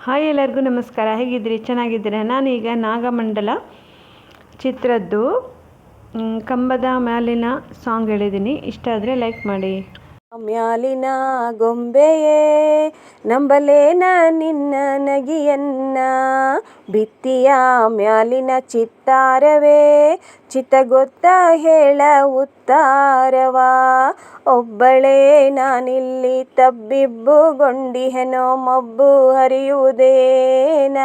Hi ಎಲ್ಲರಿಗೂ ನಮಸ್ಕಾರ. ಹೇಗಿದ್ದೀರಿ? ಚೆನ್ನಾಗಿದ್ದೀರಾ? ನಾನೀಗ ನಾಗಮಂಡಲ ಚಿತ್ರದ್ದು ಕಂಬದ ಮ್ಯಾಲಿನ ಸಾಂಗ್ ಹೇಳಿದ್ದೀನಿ. ಇಷ್ಟ ಆದರೆ ಲೈಕ್ ಮಾಡಿ. ಮ್ಯಾಲಿನ ಗೊಂಬೆಯೇ ನಂಬಲೇನ ನಿನ್ನ ನಗಿಯನ್ನ, ಭಿತ್ತಿಯ ಮ್ಯಾಲಿನ ಚಿತ್ತಾರವೇ ಚಿತ್ತಗೊತ್ತ ಹೇಳ ಉತ್ತಾರವ. ಒಬ್ಬಳೇ ನಾನಿಲ್ಲಿ ತಬ್ಬಿಬ್ಬುಗೊಂಡಿಹೆನೋ, ಮಬ್ಬು ಹರಿಯುವುದೇನ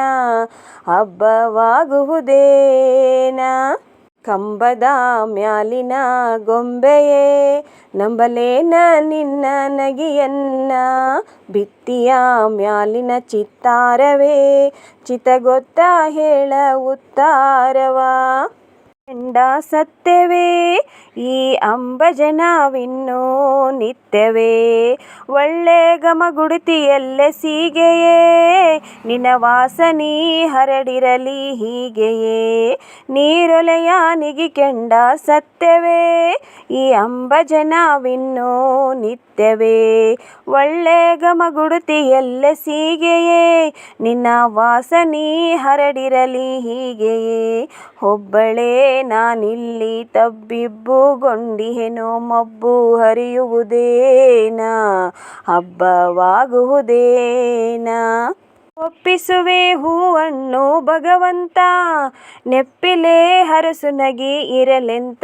ಹಬ್ಬವಾಗುವುದೇನ. ಕಂಬದ ಮ್ಯಾಲಿನ ಗೊಂಬೆಯೇ ನಂಬಲೇನ ನಿನ್ನ ನಗಿಯನ್ನ, ಭಿತ್ತಿಯ ಮ್ಯಾಲಿನ ಚಿತ್ತಾರವೇ ಚಿತ್ತಗೊತ್ತ ಹೇಳ ಉತ್ತಾರವ. ಕೆಂಡ ಸತ್ಯವೇ ಈ ಅಂಬಜನವಿನ್ನೂ ನಿತ್ಯವೇ, ಒಳ್ಳೆ ಘಮಗುಡುತಿಯಲ್ಲೆ ಸೀಗೆಯೇ ನಿನ್ನ ವಾಸನಿ ಹರಡಿರಲಿ ಹೀಗೆಯೇ. ನೀರೊಲೆಯ ನಿಗಿ ಕೆಂಡ ಸತ್ಯವೇ ಈ ಅಂಬಜನವಿನ್ನೂ ನಿತ್ಯವೇ, ಒಳ್ಳೆ ಘಮಗುಡುತಿಯಲ್ಲೆ ಸೀಗೆಯೇ ನಿನ್ನ ವಾಸನಿ ಹರಡಿರಲಿ ಹೀಗೆಯೇ. ಒಬ್ಬಳೇ ನಾನಿಲ್ಲಿ ತಬ್ಬಿಬ್ಬುಗೊಂಡಿಹೆನೋ, ಮಬ್ಬು ಹರಿಯುವುದೇನ ಹಬ್ಬವಾಗುವುದೇನ. ಒಪ್ಪಿಸುವೆ ಹೂವನ್ನು ಭಗವಂತ, ನೆಪ್ಪಿಲೆ ಹರಸು ನಗಿ ಇರಲೆಂತ.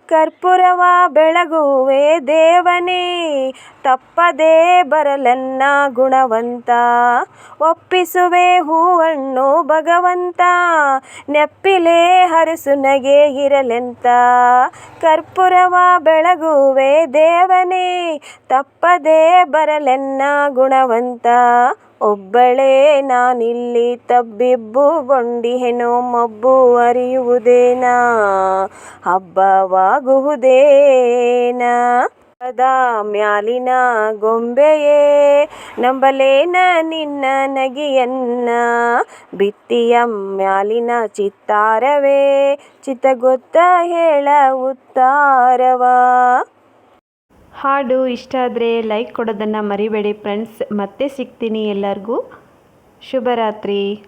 ಕರ್ಪೂರವ ಬೆಳಗುವೆ ದೇವನೇ, ತಪ್ಪದೇ ಬರಲನ್ನ ಗುಣವಂತ. ಒಪ್ಪಿಸುವೆ ಹೂವನ್ನು ಭಗವಂತ, ನೆಪ್ಪಿಲೆ ಹರಸು ನಗೆ ಇರಲೆಂತ. ಕರ್ಪೂರವ ಬೆಳಗುವೆ ದೇವನೇ, ತಪ್ಪದೇ ಬರಲೆನ್ನ ಗುಣವಂತ. ಒಬ್ಬಳೇ ನಾನಿಲ್ಲಿ ತಬ್ಬಿಬ್ಬುಗೊಂಡಿಹೆನೋ, ಮಬ್ಬು ಹರಿಯುವುದೇನ ಹಬ್ಬವಾಗುವುದೇನ. ಕಂಬದ ಮ್ಯಾಲಿನ ಗೊಂಬೆಯೇ ನಂಬಲೇನ ನಿನ್ನ ನಗಿಯನ್ನ, ಭಿತ್ತಿಯ ಮ್ಯಾಲಿನ ಚಿತ್ತಾರವೇ ಚಿತ್ತಗೊತ್ತ ಹೇಳ ಉತ್ತಾರವ. ಹಾಡು ಇಷ್ಟ ಆದರೆ ಲೈಕ್ ಕೊಡೋದನ್ನು ಮರಿಬೇಡಿ ಫ್ರೆಂಡ್ಸ್. ಮತ್ತೆ ಸಿಗ್ತೀನಿ. ಎಲ್ಲರಿಗೂ ಶುಭರಾತ್ರಿ.